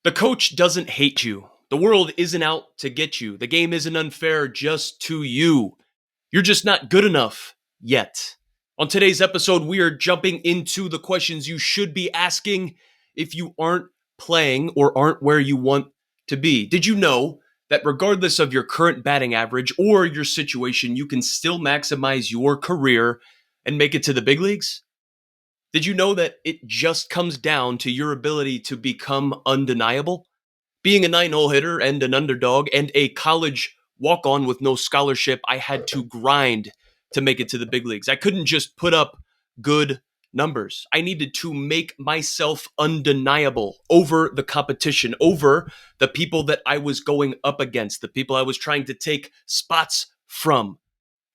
The coach doesn't hate you. The world isn't out to get you. The game isn't unfair just to you. You're just not good enough yet. On today's episode, we are jumping into the questions you should be asking if you aren't playing or aren't where you want to be. Did you know that regardless of your current batting average or your situation, you can still maximize your career and make it to the big leagues? Did you know that it just comes down to your ability to become undeniable? Being a 9-hole hitter and an underdog and a college walk-on with no scholarship, I had to grind to make it to the big leagues. I couldn't just put up good numbers. I needed to make myself undeniable over the competition, over the people that I was going up against, the people I was trying to take spots from.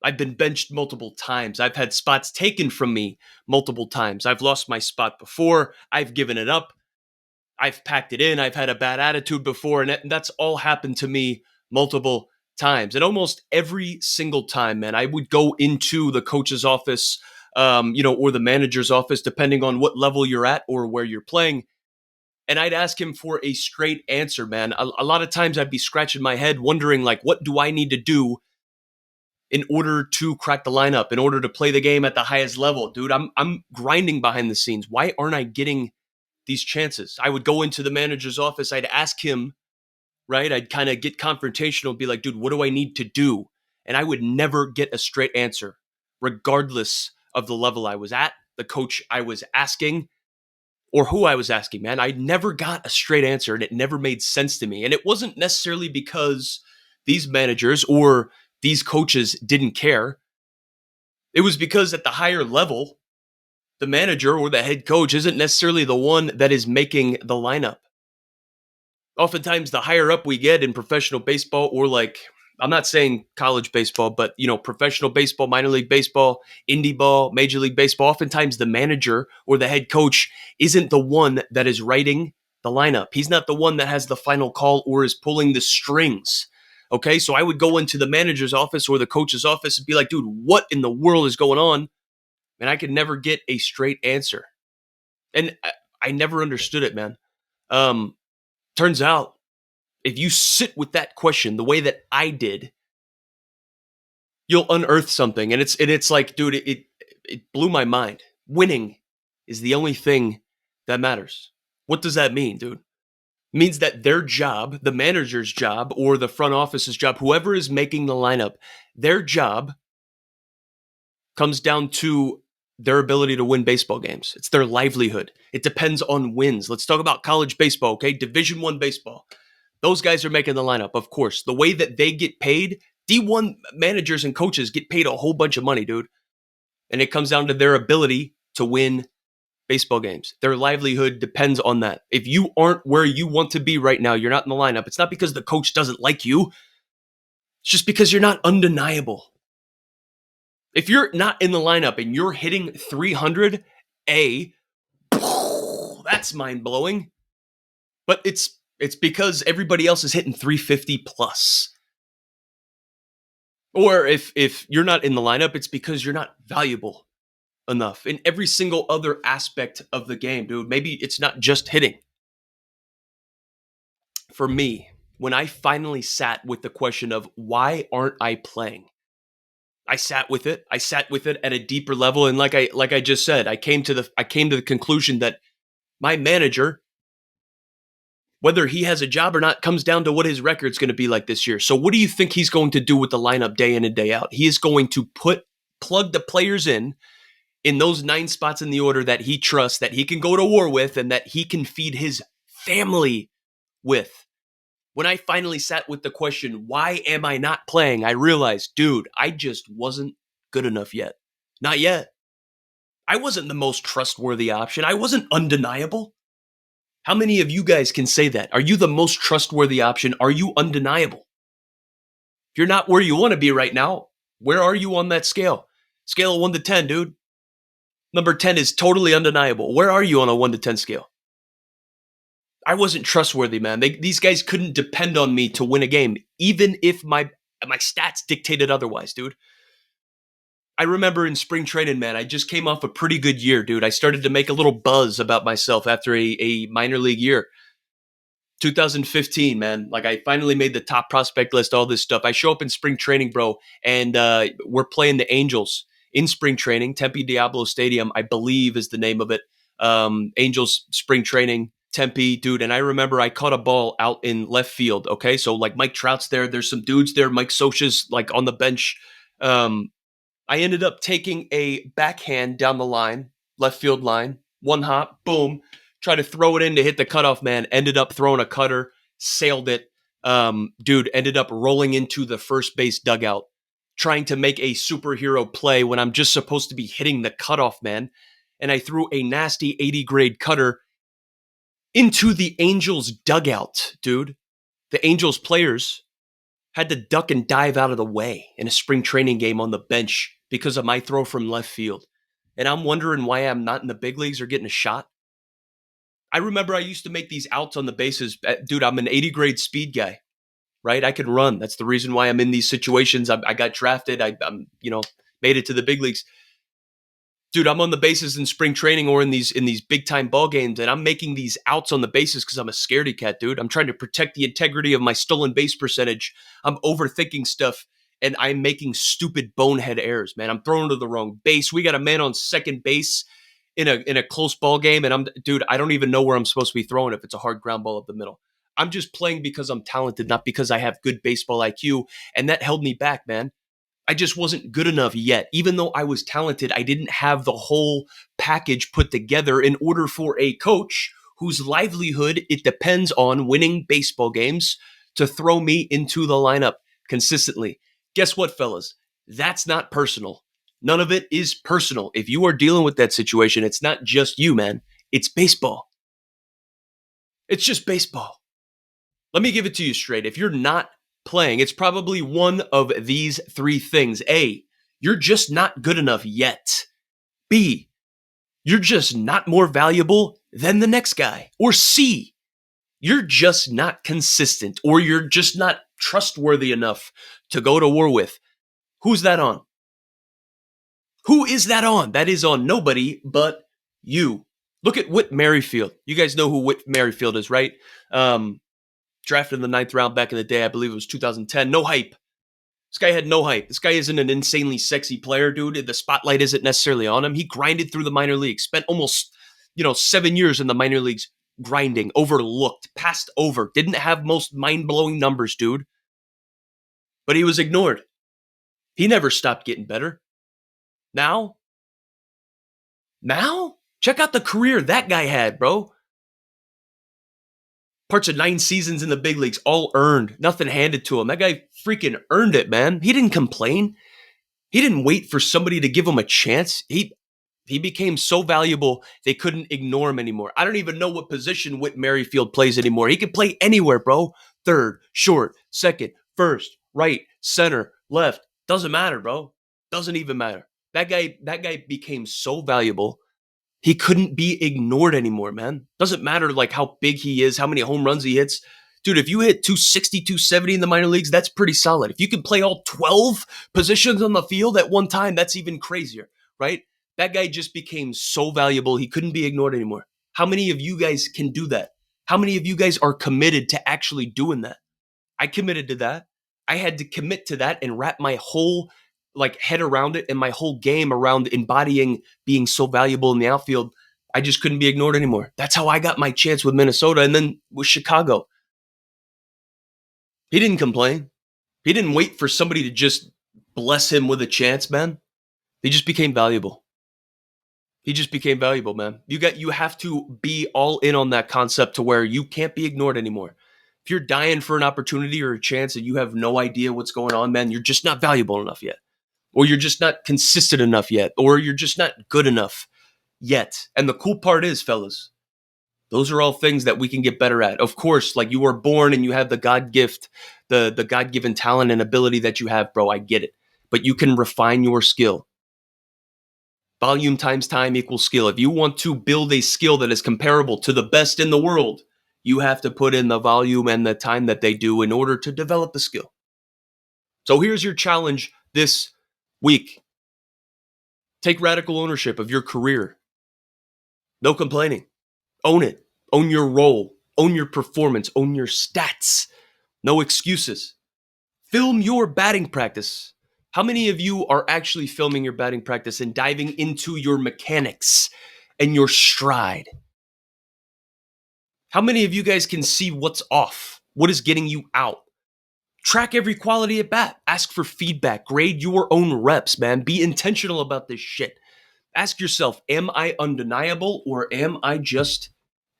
I've been benched multiple times. I've had spots taken from me multiple times. I've lost my spot before. I've given it up. I've packed it in. I've had a bad attitude before. And that's all happened to me multiple times. And almost every single time, man, I would go into the coach's office, or the manager's office, depending on what level you're at or where you're playing. And I'd ask him for a straight answer, man. A lot of times I'd be scratching my head wondering, like, what do I need to do in order to crack the lineup, in order to play the game at the highest level? Dude, I'm grinding behind the scenes. Why aren't I getting these chances? I would go into the manager's office. I'd ask him, right? I'd kind of get confrontational, be like, dude, what do I need to do? And I would never get a straight answer, regardless of the level I was at, the coach I was asking, or who I was asking, man. I never got a straight answer, and it never made sense to me. And it wasn't necessarily because these managers or these coaches didn't care. It was because at the higher level, the manager or the head coach isn't necessarily the one that is making the lineup. Oftentimes, the higher up we get in professional baseball, or like, I'm not saying college baseball, but professional baseball, minor league baseball, indie ball, major league baseball, oftentimes the manager or the head coach isn't the one that is writing the lineup. He's not the one that has the final call or is pulling the strings. Okay, so I would go into the manager's office or the coach's office and be like, dude, what in the world is going on? And I could never get a straight answer. And I never understood it, man. Turns out, if you sit with that question the way that I did, you'll unearth something. And it's like, dude, it blew my mind. Winning is the only thing that matters. What does that mean, dude? Means that their job, the manager's job or the front office's job, whoever is making the lineup, their job comes down to their ability to win baseball games. It's their livelihood. It depends on wins. Let's talk about college baseball, okay? Division I baseball. Those guys are making the lineup, of course. The way that they get paid, D1 managers and coaches get paid a whole bunch of money, dude. And it comes down to their ability to win baseball games. Their livelihood depends on that. If you aren't where you want to be right now, you're not in the lineup. It's not because the coach doesn't like you. It's just because you're not undeniable. If you're not in the lineup and you're hitting 300, that's mind-blowing. But it's because everybody else is hitting 350 plus. Or if you're not in the lineup, it's because you're not valuable enough in every single other aspect of the game, dude. Maybe it's not just hitting. For me, when I finally sat with the question of why aren't I playing, I sat with it. I sat with it at a deeper level, and like I just said, I came to the conclusion that my manager, whether he has a job or not, comes down to what his record's going to be like this year. So what do you think he's going to do with the lineup day in and day out? He is going to plug the players in those 9 spots in the order that he trusts, that he can go to war with, and that he can feed his family with. When I finally sat with the question, why am I not playing? I realized, dude, I just wasn't good enough yet. Not yet. I wasn't the most trustworthy option. I wasn't undeniable. How many of you guys can say that? Are you the most trustworthy option? Are you undeniable? If you're not where you want to be right now, where are you on that scale? Scale of 1 to 10, dude. Number 10 is totally undeniable. Where are you on a 1 to 10 scale? I wasn't trustworthy, man. These guys couldn't depend on me to win a game, even if my stats dictated otherwise, dude. I remember in spring training, man, I just came off a pretty good year, dude. I started to make a little buzz about myself after a minor league year. 2015, man. Like I finally made the top prospect list, all this stuff. I show up in spring training, bro, and we're playing the Angels in spring training. Tempe Diablo Stadium, I believe, is the name of it. Angels spring training, Tempe, dude. And I remember I caught a ball out in left field. Okay, so like Mike Trout's there. There's some dudes there. Mike Scioscia's like on the bench. I ended up taking a backhand down the line, left field line, one hop, boom, try to throw it in to hit the cutoff man, ended up throwing a cutter, sailed it. Dude, ended up rolling into the first base dugout, trying to make a superhero play when I'm just supposed to be hitting the cutoff man. And I threw a nasty 80 grade cutter into the Angels dugout, dude. The Angels players had to duck and dive out of the way in a spring training game on the bench because of my throw from left field. And I'm wondering why I'm not in the big leagues or getting a shot. I remember I used to make these outs on the bases. Dude, I'm an 80 grade speed guy, right? I can run. That's the reason why I'm in these situations. I got drafted. I'm made it to the big leagues. Dude, I'm on the bases in spring training or in these big time ball games, and I'm making these outs on the bases because I'm a scaredy cat, dude. I'm trying to protect the integrity of my stolen base percentage. I'm overthinking stuff, and I'm making stupid bonehead errors, man. I'm throwing to the wrong base. We got a man on second base in a close ball game, and I don't even know where I'm supposed to be throwing if it's a hard ground ball up the middle. I'm just playing because I'm talented, not because I have good baseball IQ, and that held me back, man. I just wasn't good enough yet. Even though I was talented, I didn't have the whole package put together in order for a coach whose livelihood it depends on winning baseball games to throw me into the lineup consistently. Guess what, fellas? That's not personal. None of it is personal. If you are dealing with that situation, it's not just you, man. It's baseball. It's just baseball. Let me give it to you straight. If you're not playing, it's probably one of these three things. A, you're just not good enough yet. B, you're just not more valuable than the next guy. Or C, you're just not consistent, or you're just not trustworthy enough to go to war with. Who's that on? Who is that on? That is on nobody but you. Look at Whit Merrifield. You guys know who Whit Merrifield is, right? Drafted in the 9th round back in the day. I believe it was 2010. No hype. This guy had no hype. This guy isn't an insanely sexy player, dude. The spotlight isn't necessarily on him. He grinded through the minor leagues, spent almost, 7 years in the minor leagues grinding, overlooked, passed over, didn't have most mind-blowing numbers, dude. But he was ignored. He never stopped getting better. Now, check out the career that guy had, bro. Parts of 9 seasons in the big leagues, all earned, nothing handed to him. That guy freaking earned it, man. He didn't complain. He didn't wait for somebody to give him a chance. He became so valuable they couldn't ignore him anymore. I don't even know what position Whit Merrifield plays anymore. He can play anywhere, bro. Third, short, second, first, right, center, left. Doesn't matter, bro. Doesn't even matter. That guy became so valuable. He couldn't be ignored anymore, man. Doesn't matter like how big he is, how many home runs he hits. Dude, if you hit 260, 270 in the minor leagues, that's pretty solid. If you can play all 12 positions on the field at one time, that's even crazier, right? That guy just became so valuable, he couldn't be ignored anymore. How many of you guys can do that? How many of you guys are committed to actually doing that? I committed to that. I had to commit to that and wrap my whole head around it and my whole game around embodying being so valuable in the outfield. I just couldn't be ignored anymore. That's how I got my chance with Minnesota and then with Chicago. He didn't complain. He didn't wait for somebody to just bless him with a chance, man. He just became valuable. He just became valuable, man. You have to be all in on that concept to where you can't be ignored anymore. If you're dying for an opportunity or a chance and you have no idea what's going on, man, you're just not valuable enough yet. Or you're just not consistent enough yet. Or you're just not good enough yet. And the cool part is, fellas, those are all things that we can get better at. Of course, like you were born and you have the God gift, the God-given talent and ability that you have, bro. I get it. But you can refine your skill. Volume times time equals skill. If you want to build a skill that is comparable to the best in the world, you have to put in the volume and the time that they do in order to develop the skill. So here's your challenge this week. Take radical ownership of your career. No complaining. Own it. Own your role. Own your performance. Own your stats. No excuses. Film your batting practice. How many of you are actually filming your batting practice and diving into your mechanics and your stride? How many of you guys can see what's off? What is getting you out? Track every quality at bat. Ask for feedback. Grade your own reps, man. Be intentional about this shit. Ask yourself, am I undeniable or am I just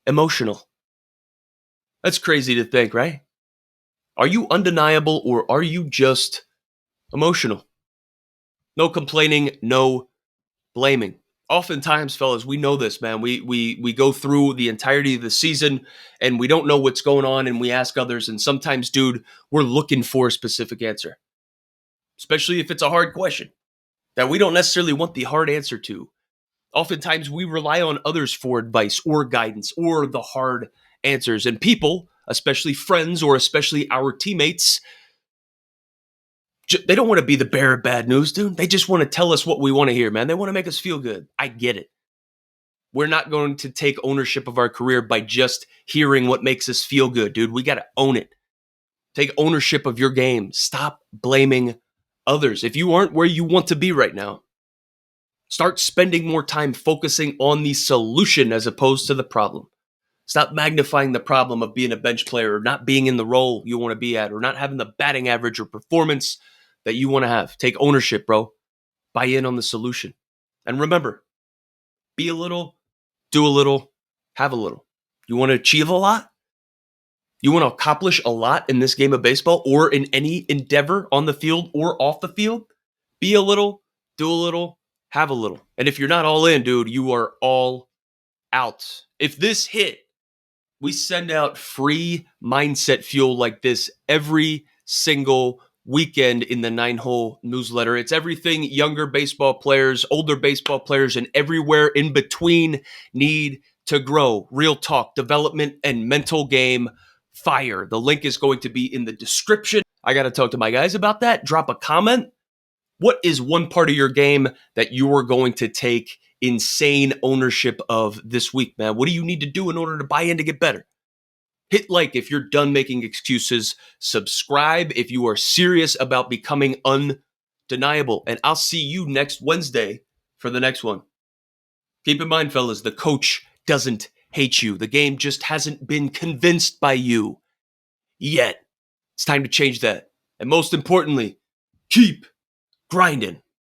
emotional? That's crazy to think, right? Are you undeniable or are you just emotional? No complaining, no blaming. Oftentimes, fellas, we know this, man. We go through the entirety of the season and we don't know what's going on and we ask others. And sometimes, dude, we're looking for a specific answer, especially if it's a hard question that we don't necessarily want the hard answer to. Oftentimes, we rely on others for advice or guidance or the hard answers. And people, especially friends or especially our teammates, they don't want to be the bearer of bad news, dude. They just want to tell us what we want to hear, man. They want to make us feel good. I get it. We're not going to take ownership of our career by just hearing what makes us feel good, dude. We got to own it. Take ownership of your game. Stop blaming others. If you aren't where you want to be right now, start spending more time focusing on the solution as opposed to the problem. Stop magnifying the problem of being a bench player or not being in the role you want to be at or not having the batting average or performance that you want to have. Take ownership, bro. Buy in on the solution. And remember, be a little, do a little, have a little. You want to achieve a lot? You want to accomplish a lot in this game of baseball or in any endeavor on the field or off the field? Be a little, do a little, have a little. And if you're not all in, dude, you are all out. If this hit, we send out free mindset fuel like this every single weekend in the 9-hole newsletter. It's everything younger baseball players, older baseball players, and everywhere in between need to grow. Real talk, development, and mental game fire. The link is going to be in the description. I got to talk to my guys about that. Drop a comment. What is one part of your game that you are going to take insane ownership of this week, man? What do you need to do in order to buy in to get better? Hit like if you're done making excuses. Subscribe if you are serious about becoming undeniable. And I'll see you next Wednesday for the next one. Keep in mind, fellas, the coach doesn't hate you. The game just hasn't been convinced by you yet. It's time to change that. And most importantly, keep grinding.